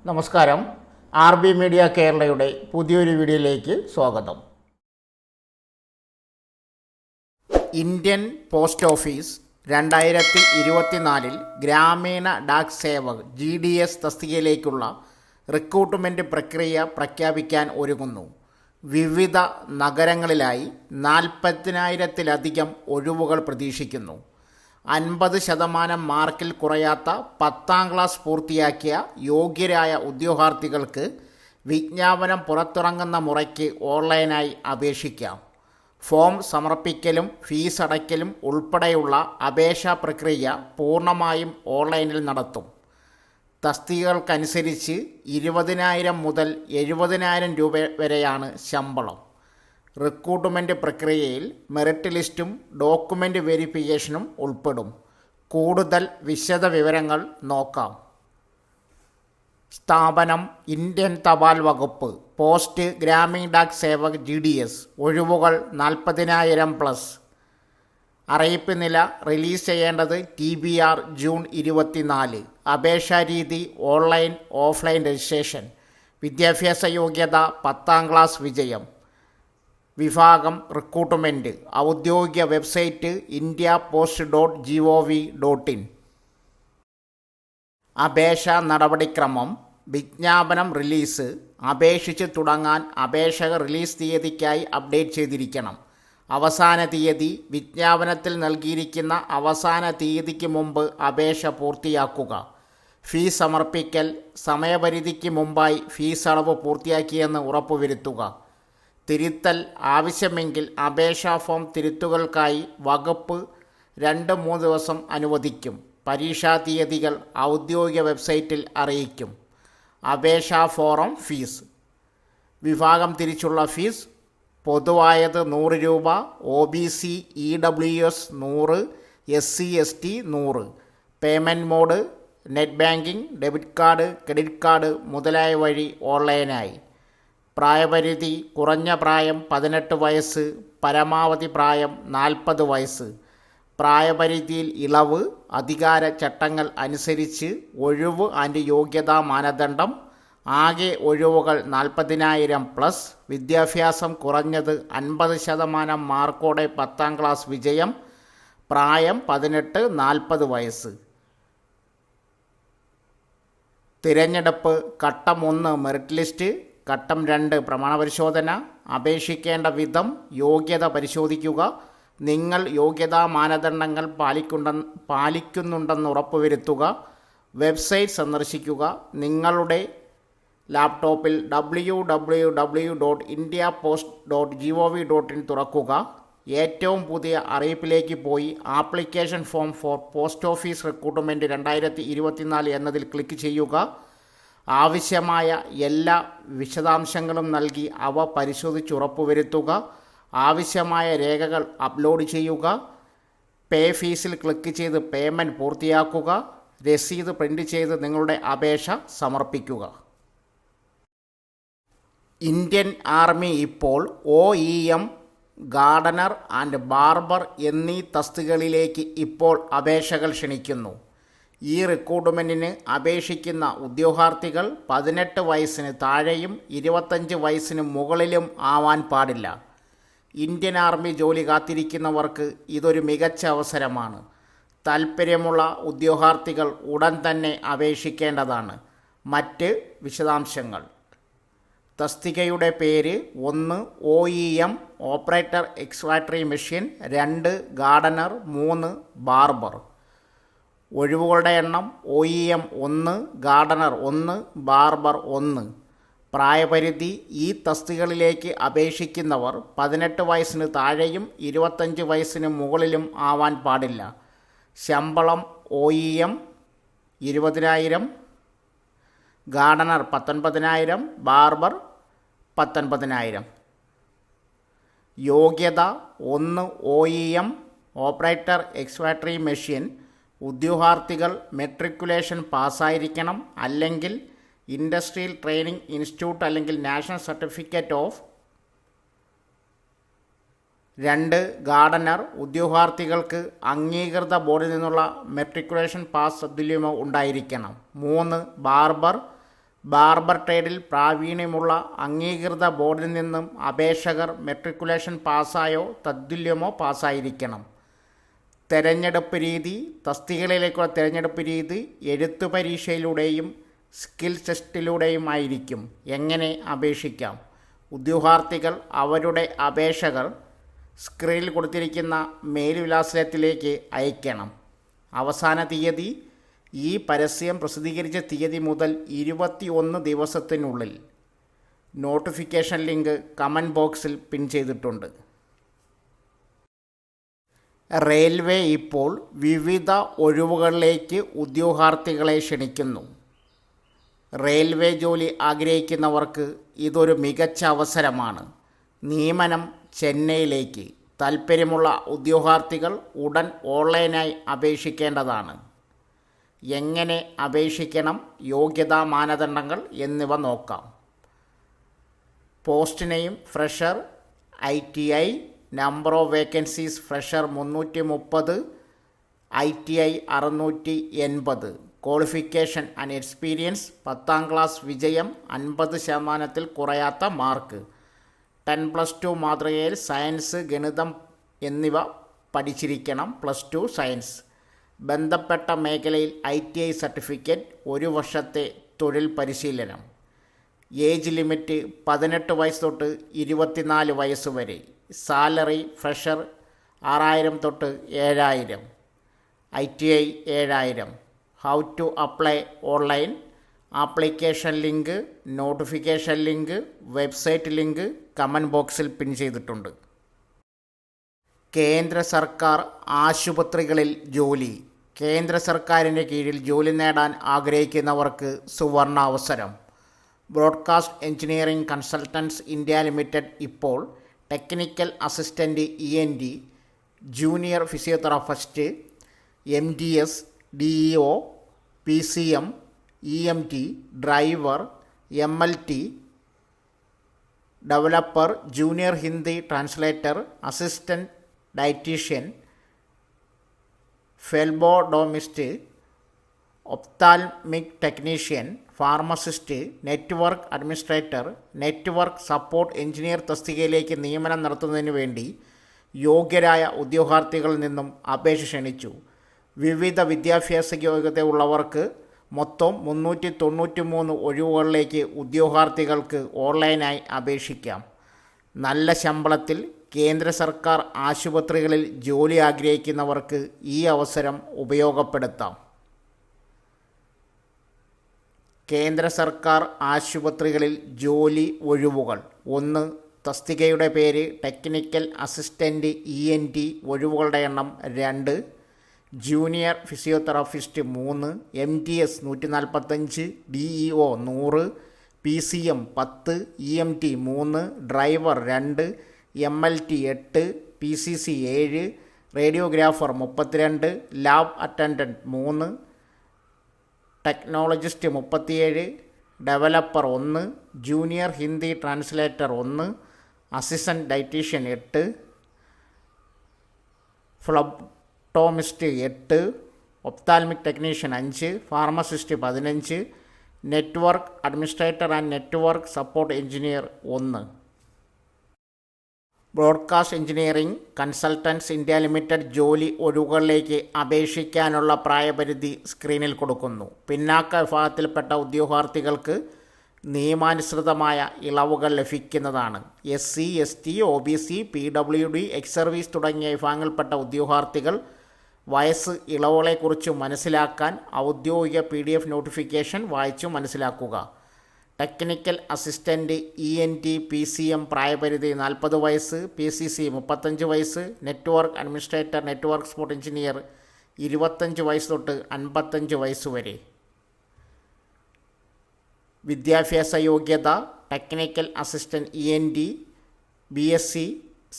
നമസ്കാരം. RB media കേരളയുടെ പുതിയൊരു വീഡിയോയിലേക്ക് സ്വാഗതം. ഇന്ത്യൻ പോസ്റ്റ് ഓഫീസ് 2024 ഗ്രാമീണ ഡാക് സേവക് GDS തസ്തികയിലേക്കുള്ള റിക്രൂട്ട്മെൻറ്റ് പ്രക്രിയ പ്രഖ്യാപിക്കാൻ ഒരുങ്ങുന്നു. വിവിധ നഗരങ്ങളിലായി 40,000-ലധികം ഒഴിവുകൾ പ്രതീക്ഷിക്കുന്നു. 50% മാർക്കിൽ കുറയാത്ത 10ാം ക്ലാസ് പൂർത്തിയാക്കിയ യോഗ്യരായ ഉദ്യോഗാർത്ഥികൾക്ക് വിജ്ഞാപനം പുറത്തിറങ്ങുന്ന മുറയ്ക്ക് ഓൺലൈനായി അപേക്ഷിക്കാം. ഫോം സമർപ്പിക്കലും ഫീസ് അടയ്ക്കലും ഉൾപ്പെടെയുള്ള അപേക്ഷാ പ്രക്രിയ പൂർണ്ണമായും ഓൺലൈനിൽ നടത്തും. തസ്തികകൾക്കനുസരിച്ച് 20,000 മുതൽ 70,000 രൂപ വരെയാണ് ശമ്പളം. റിക്രൂട്ട്മെൻറ്റ് പ്രക്രിയയിൽ മെറിറ്റ് ലിസ്റ്റും ഡോക്യുമെൻ്റ് വെരിഫിക്കേഷനും ഉൾപ്പെടും. കൂടുതൽ വിശദ വിവരങ്ങൾ നോക്കാം. സ്ഥാപനം ഇന്ത്യൻ തപാൽ വകുപ്പ്. Post Gramin Dak Sevak GDS. ഒഴിവുകൾ 40,000+. അറിയിപ്പ് നില റിലീസ് ചെയ്യേണ്ടത് TBR ജൂൺ 24. അപേക്ഷാ രീതി ഓൺലൈൻ ഓഫ്ലൈൻ രജിസ്ട്രേഷൻ. വിദ്യാഭ്യാസ യോഗ്യത 10ാം ക്ലാസ് വിജയം. വിഭാഗം റിക്രൂട്ട്മെൻറ്റ്. ഔദ്യോഗിക വെബ്സൈറ്റ് india.post.gov.in. അപേക്ഷാ നടപടിക്രമം. വിജ്ഞാപനം റിലീസ്. അപേക്ഷിച്ച് തുടങ്ങാൻ അപേക്ഷക റിലീസ് തീയതിക്കായി അപ്ഡേറ്റ് ചെയ്തിരിക്കണം. അവസാന തീയതി വിജ്ഞാപനത്തിൽ നൽകിയിരിക്കുന്ന അവസാന തീയതിക്ക് മുമ്പ് അപേക്ഷ പൂർത്തിയാക്കുക. ഫീസ് സമർപ്പിക്കൽ. സമയപരിധിക്ക് മുമ്പായി ഫീസ് അളവ് പൂർത്തിയാക്കിയെന്ന് ഉറപ്പുവരുത്തുക. തിരുത്തൽ ആവശ്യമെങ്കിൽ അപേക്ഷാ ഫോം തിരുത്തുകൾക്കായി വകുപ്പ് 2-3 ദിവസം അനുവദിക്കും. പരീക്ഷാ തീയതികൾ ഔദ്യോഗിക വെബ്സൈറ്റിൽ അറിയിക്കും. അപേക്ഷാ ഫോറം ഫീസ്. വിഭാഗം തിരിച്ചുള്ള ഫീസ്. പൊതുവായത് 100 രൂപ, OBC EWS 100, SC ST 100. Payment mode net banking, debit card, credit card മുതലായ വഴി ഓൺലൈനായി. പ്രായപരിധി. കുറഞ്ഞ പ്രായം 18 വയസ്സ്, പരമാവധി പ്രായം 40 വയസ്സ്. പ്രായപരിധിയിൽ ഇളവ് അധികാര ചട്ടങ്ങൾ അനുസരിച്ച്. ഒഴിവ് ആൻഡ് യോഗ്യതാ മാനദണ്ഡം. ആകെ ഒഴിവുകൾ 40,000+. വിദ്യാഭ്യാസം കുറഞ്ഞത് 50% മാർക്കോടെ 10ാം ക്ലാസ് വിജയം. പ്രായം 18-40 വയസ്സ്. തിരഞ്ഞെടുപ്പ്. ഘട്ടം 1 മെറിറ്റ് ലിസ്റ്റ്. ഘട്ടം 2 പ്രമാണപരിശോധന. അപേക്ഷിക്കേണ്ട വിധം. യോഗ്യത പരിശോധിക്കുക. നിങ്ങൾ യോഗ്യതാ മാനദണ്ഡങ്ങൾ പാലിക്കുന്നുണ്ടെന്ന് ഉറപ്പുവരുത്തുക. വെബ്സൈറ്റ് സന്ദർശിക്കുക. നിങ്ങളുടെ ലാപ്ടോപ്പിൽ www.indiapost.gov.in തുറക്കുക. ഏറ്റവും പുതിയ അറിയിപ്പിലേക്ക് പോയി application form for post office recruitment 2024 എന്നതിൽ ക്ലിക്ക് ചെയ്യുക. ആവശ്യമായ എല്ലാ വിശദാംശങ്ങളും നൽകി അവ പരിശോധിച്ച് ഉറപ്പുവരുത്തുക. ആവശ്യമായ രേഖകൾ അപ്ലോഡ് ചെയ്യുക. പേ ഫീസിൽ ക്ലിക്ക് ചെയ്ത് പേയ്മെൻറ്റ് പൂർത്തിയാക്കുക. രസീത് പ്രിൻ്റ് ചെയ്ത് നിങ്ങളുടെ അപേക്ഷ സമർപ്പിക്കുക. ഇന്ത്യൻ ആർമി ഇപ്പോൾ OEM, ഗാർഡനർ ആൻഡ് ബാർബർ എന്നീ തസ്തികകളിലേക്ക് ഇപ്പോൾ അപേക്ഷകൾ ക്ഷണിക്കുന്നു. ഈ റിക്രൂട്ട്മെൻറ്റിന് അപേക്ഷിക്കുന്ന ഉദ്യോഗാർത്ഥികൾ 18 വയസ്സിന് താഴെയും 25 വയസ്സിന് മുകളിലും ആവാൻ പാടില്ല. ഇന്ത്യൻ ആർമി ജോലി കാത്തിരിക്കുന്നവർക്ക് ഇതൊരു മികച്ച അവസരമാണ്. താൽപ്പര്യമുള്ള ഉദ്യോഗാർത്ഥികൾ ഉടൻ തന്നെ അപേക്ഷിക്കേണ്ടതാണ്. മറ്റ് വിശദാംശങ്ങൾ. തസ്തികയുടെ പേര്. 1 OEM operator excavator machine. 2 gardener. 3 barber. ഒഴിവുകളുടെ എണ്ണം. OEM 1, gardener 1, barber 1. പ്രായപരിധി. ഈ തസ്തികകളിലേക്ക് അപേക്ഷിക്കുന്നവർ 18 വയസ്സിന് താഴെയും 25 വയസ്സിന് മുകളിലും ആവാൻ പാടില്ല. ശമ്പളം. OEM 20,000, Gardner 19,000, barber 19,000. യോഗ്യത. 1 OEM ഓപ്പറേറ്റർ എക്സ്കാവേറ്ററി മെഷീൻ. ഉദ്യോഗാർത്ഥികൾ മെട്രിക്കുലേഷൻ പാസ്സായിരിക്കണം. അല്ലെങ്കിൽ ഇൻഡസ്ട്രിയൽ ട്രെയിനിങ് ഇൻസ്റ്റിറ്റ്യൂട്ട് അല്ലെങ്കിൽ നാഷണൽ സർട്ടിഫിക്കറ്റ് ഓഫ്. 2 ഗാർഡനർ. ഉദ്യോഗാർത്ഥികൾക്ക് അംഗീകൃത ബോർഡിൽ നിന്നുള്ള മെട്രിക്കുലേഷൻ പാസ് തത്തുല്യമോ ഉണ്ടായിരിക്കണം. 3 ബാർബർ. ബാർബർ ട്രേഡിൽ പ്രാവീണ്യമുള്ള അംഗീകൃത ബോർഡിൽ നിന്നും അപേക്ഷകർ മെട്രിക്കുലേഷൻ പാസ്സായോ തത്തുല്യമോ പാസ്സായിരിക്കണം. തെരഞ്ഞെടുപ്പ് രീതി. തസ്തികകളിലേക്കുള്ള തെരഞ്ഞെടുപ്പ് രീതി എഴുത്തു പരീക്ഷയിലൂടെയും സ്കിൽ ടെസ്റ്റിലൂടെയും ആയിരിക്കും. എങ്ങനെ അപേക്ഷിക്കാം? ഉദ്യോഗാർത്ഥികൾ അവരുടെ അപേക്ഷകൾ സ്ക്രീനിൽ കൊടുത്തിരിക്കുന്ന മെയിൽ വിലാസത്തിലേക്ക് അയക്കണം. അവസാന തീയതി ഈ പരസ്യം പ്രസിദ്ധീകരിച്ച തീയതി മുതൽ 21 ദിവസത്തിനുള്ളിൽ. നോട്ടിഫിക്കേഷൻ ലിങ്ക് കമൻറ്റ് ബോക്സിൽ പിൻ ചെയ്തിട്ടുണ്ട്. റെയിൽവേ ഇപ്പോൾ വിവിധ ഒഴിവുകളിലേക്ക് ഉദ്യോഗാർത്ഥികളെ ക്ഷണിക്കുന്നു. റെയിൽവേ ജോലി ആഗ്രഹിക്കുന്നവർക്ക് ഇതൊരു മികച്ച അവസരമാണ്. നിയമനം ചെന്നൈയിലേക്ക്. താൽപ്പര്യമുള്ള ഉദ്യോഗാർത്ഥികൾ ഉടൻ ഓൺലൈനായി അപേക്ഷിക്കേണ്ടതാണ്. എങ്ങനെ അപേക്ഷിക്കണം? യോഗ്യതാ മാനദണ്ഡങ്ങൾ എന്നിവ നോക്കാം. Post name fresher ITI. Number of vacancies fresher 330, ITI 680. Qualification and experience 10ാം class വിജയം, 50% കുറയാത്ത മാർക്ക്. 10+2 മാതൃകയിൽ സയൻസ്, ഗണിതം എന്നിവ പഠിച്ചിരിക്കണം. +2 സയൻസ്. ബന്ധപ്പെട്ട മേഖലയിൽ ITI സർട്ടിഫിക്കറ്റ്. 1 വർഷത്തെ തൊഴിൽ പരിശീലനം. ഏജ് ലിമിറ്റ് 18 വയസ്സ് തൊട്ട് 24 വയസ്സ് വരെ. സാലറി ഫ്രഷർ 6000 തൊട്ട് 7000. ITI 7000. How to apply online. Application link, notification link, website link comment ബോക്സിൽ പിൻ ചെയ്തിട്ടുണ്ട്. കേന്ദ്ര സർക്കാർ ആശുപത്രികളിൽ ജോലി. കേന്ദ്ര സർക്കാരിൻ്റെ കീഴിൽ ജോലി നേടാൻ ആഗ്രഹിക്കുന്നവർക്ക് സുവർണാവസരം. Broadcast engineering consultants India limited ഇപ്പോൾ technical assistant ENT, junior physiotherapist, MDS, DEO, PCM, EMT, driver, MLT, developer, junior Hindi translator, assistant dietician, phlebotomist, ophthalmic technician, pharmacist, network administrator, network support engineer തസ്തികയിലേക്ക് നിയമനം നടത്തുന്നതിന് വേണ്ടി യോഗ്യരായ ഉദ്യോഗാർത്ഥികളിൽ നിന്നും അപേക്ഷ ക്ഷണിച്ചു. വിവിധ വിദ്യാഭ്യാസ യോഗ്യതയുള്ളവർക്ക് മൊത്തം 393 ഒഴിവുകളിലേക്ക് ഉദ്യോഗാർത്ഥികൾക്ക് ഓൺലൈനായി അപേക്ഷിക്കാം. നല്ല ശമ്പളത്തിൽ കേന്ദ്ര സർക്കാർ ആശുപത്രികളിൽ ജോലി ആഗ്രഹിക്കുന്നവർക്ക് ഈ അവസരം ഉപയോഗപ്പെടുത്താം. കേന്ദ്ര സർക്കാർ ആശുപത്രികളിൽ ജോലി ഒഴിവുകൾ. 1. തസ്തികയുടെ പേര് ടെക്നിക്കൽ അസിസ്റ്റൻ്റ് ENT. ഒഴിവുകളുടെ എണ്ണം 2. Junior physiotherapist 3, MTS 145, DEO 100, PCM 10, EMT 3, driver 2, MLT 8, PCC 7, radiographer 32, lab attendant 3, technologist 37, developer 1, junior Hindi translator 1, assistant dietician 8, phlebotomist 8, ophthalmic technician 5, pharmacist 15, network administrator and network support engineer 1. Broadcast engineering consultants India limited ജോലി ഒഴിവുകളിലേക്ക് അപേക്ഷിക്കാനുള്ള പ്രായപരിധി സ്ക്രീനിൽ കൊടുക്കുന്നു. പിന്നാക്ക വിഭാഗത്തിൽപ്പെട്ട ഉദ്യോഗാർത്ഥികൾക്ക് നിയമാനുസൃതമായ ഇളവുകൾ ലഭിക്കുന്നതാണ്. SC, ST, OBC, PWD, ex service തുടങ്ങിയ വിഭാഗങ്ങളിൽപ്പെട്ട ഉദ്യോഗാർത്ഥികൾ വയസ്സ് ഇളവുകളെക്കുറിച്ച് മനസ്സിലാക്കാൻ ഔദ്യോഗിക PDF നോട്ടിഫിക്കേഷൻ വായിച്ചു മനസ്സിലാക്കുക. ടെക്നിക്കൽ അസിസ്റ്റൻ്റ് ENT PCM പ്രായപരിധി 40 വയസ്സ്, PCC 35 വയസ്സ്, network administrator network support engineer 25 വയസ്സ് തൊട്ട് 55 വയസ്സ് വരെ. വിദ്യാഭ്യാസ യോഗ്യത technical assistant ENT BSc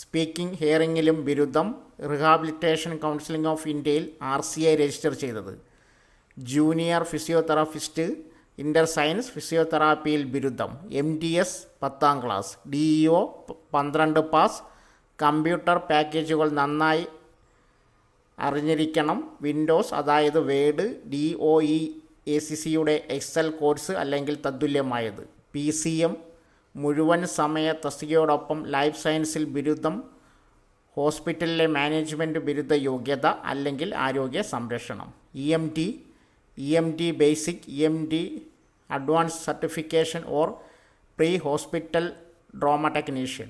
speaking ഹിയറിങ്ങിലും ബിരുദം, റീഹാബിലിറ്റേഷൻ കൗൺസിലിംഗ് ഓഫ് ഇന്ത്യയിൽ RCI രജിസ്റ്റർ ചെയ്തത്. ജൂനിയർ ഫിസിയോതെറാപ്പിസ്റ്റ് ഇൻ്റർ സയൻസ് ഫിസിയോതെറാപ്പിയിൽ ബിരുദം, MDS 10ാം ക്ലാസ്, DEO 12 പാസ്. കമ്പ്യൂട്ടർ പാക്കേജുകൾ നന്നായി അറിഞ്ഞിരിക്കണം. വിൻഡോസ് അതായത് വേഡ്, DOE ACCയുടെ എക്സൽ കോഴ്സ് അല്ലെങ്കിൽ തത്തുല്യമായത്. PCM മുഴുവൻ സമയ തസ്തികയോടൊപ്പം ലൈഫ് സയൻസിൽ ബിരുദം, ഹോസ്പിറ്റലിലെ മാനേജ്മെൻറ്റ് ബിരുദ യോഗ്യത അല്ലെങ്കിൽ ആരോഗ്യ സംരക്ഷണം. EMT basic, EMT advance certification or pre hospital trauma technician.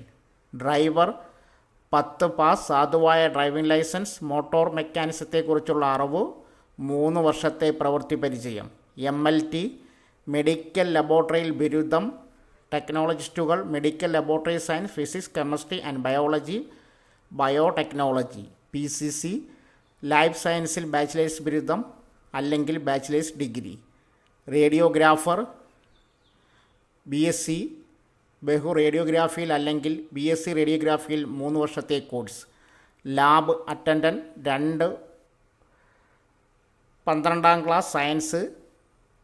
Driver 10 pass, സാധുവായ ഡ്രൈവിംഗ് ലൈസൻസ്, മോട്ടോർ മെക്കാനിസത്തെക്കുറിച്ചുള്ള അറിവ്, 3 വർഷത്തെ പ്രവൃത്തി പരിചയം. MLT മെഡിക്കൽ ലബോറട്ടറിയിൽ ബിരുദം, ടെക്നോളജിസ്റ്റുകൾ medical laboratory science, physics, chemistry and biology, biotechnology. PCC life സയൻസിൽ ബാച്ചിലേഴ്സ് ബിരുദം അല്ലെങ്കിൽ ബാച്ചിലേഴ്സ് ഡിഗ്രി. റേഡിയോഗ്രാഫർ BSc ബഹു റേഡിയോഗ്രാഫിയിൽ അല്ലെങ്കിൽ BSc റേഡിയോഗ്രാഫിയിൽ 3 വർഷത്തെ കോഴ്സ്. ലാബ് അറ്റൻഡൻറ്റ് 2 12ാം ക്ലാസ് സയൻസ്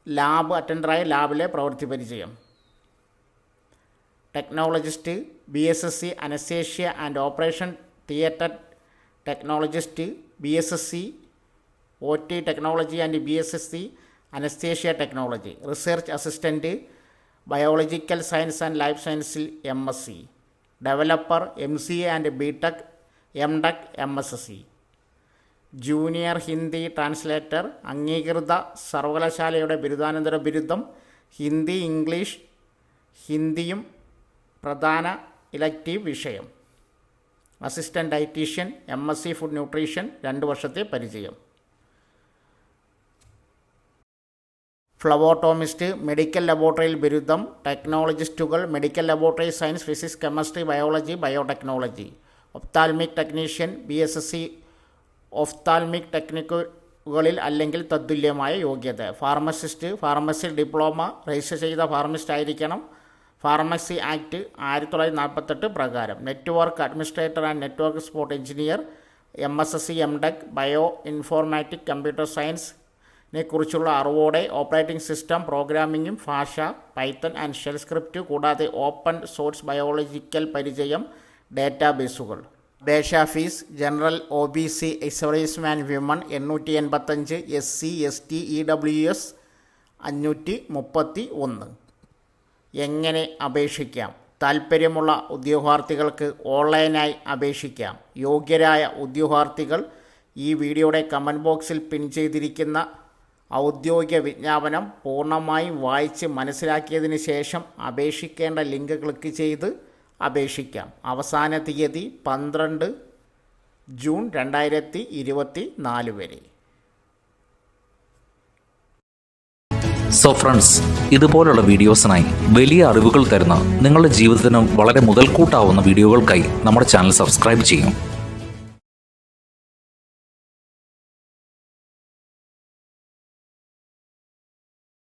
ലാബ് അറ്റൻഡറായി ലാബിലെ പ്രവൃത്തി പരിചയം. Technologist BSSC anaesthesia and operation theatre technologist, BSSC OT technology and BSSC anaesthesia technology. Research assistant biological science and life സയൻസിൽ MSc. Developer MCA and BTech, MTech, MSc. Junior Hindi translator അംഗീകൃത സർവകലാശാലയുടെ ബിരുദാനന്തര ബിരുദം. Hindi, English, ഹിന്ദിയും പ്രധാന ഇലക്റ്റീവ് വിഷയം. Assistant dietitian MSc food nutrition 2 വർഷത്തെ പരിചയം. ഫ്ലവോട്ടോമിസ്റ്റ് മെഡിക്കൽ ലബോറട്ടറിയിൽ ബിരുദം, ടെക്നോളജിസ്റ്റുകൾ medical laboratory science, physics, chemistry, biology, biotechnology. Ophthalmic technician BSSC ophthalmic ടെക്നിക്കുകളിൽ അല്ലെങ്കിൽ തത്തുല്യമായ യോഗ്യത. ഫാർമസിസ്റ്റ് ഫാർമസി ഡിപ്ലോമ രജിസ്റ്റർ ചെയ്ത ഫാർമസിസ്റ്റ് ആയിരിക്കണം. ഫാർമസി ആക്ട് 1948 പ്രകാരം. Network administrator and network support engineer MSc MTech bio informatic computer സയൻസിനെ കുറിച്ചുള്ള അറിവോടെ ഓപ്പറേറ്റിംഗ് സിസ്റ്റം പ്രോഗ്രാമിംഗും ഭാഷ പൈത്തൺ ആൻഡ് ഷെൽ സ്ക്രിപ്റ്റ് കൂടാതെ ഓപ്പൺ സോഴ്സ് ബയോളജിക്കൽ പരിചയം, ഡേറ്റാബേസുകൾ. അപേക്ഷ fees general OBC ex serviceman women 885, SC ST EWS 531. എങ്ങനെ അപേക്ഷിക്കാം? താൽപ്പര്യമുള്ള ഉദ്യോഗാർത്ഥികൾക്ക് ഓൺലൈനായി അപേക്ഷിക്കാം. യോഗ്യരായ ഉദ്യോഗാർത്ഥികൾ ഈ വീഡിയോയുടെ കമൻറ്റ് ബോക്സിൽ പിൻ ചെയ്തിരിക്കുന്ന ഔദ്യോഗിക വിജ്ഞാപനം പൂർണ്ണമായും വായിച്ച് മനസ്സിലാക്കിയതിന് ശേഷം അപേക്ഷിക്കേണ്ട ലിങ്ക് ക്ലിക്ക് ചെയ്ത് അപേക്ഷിക്കാം. അവസാന തീയതി 12 ജൂൺ 2024 വരെ. സോ ഫ്രണ്ട്സ്, ഇതുപോലുള്ള വീഡിയോസിനായി വലിയ അറിവുകൾ തരുന്ന നിങ്ങളുടെ ജീവിതത്തിന് വളരെ മുതൽക്കൂട്ടാവുന്ന വീഡിയോകൾക്കായി നമ്മുടെ ചാനൽ സബ്സ്ക്രൈബ് ചെയ്യും.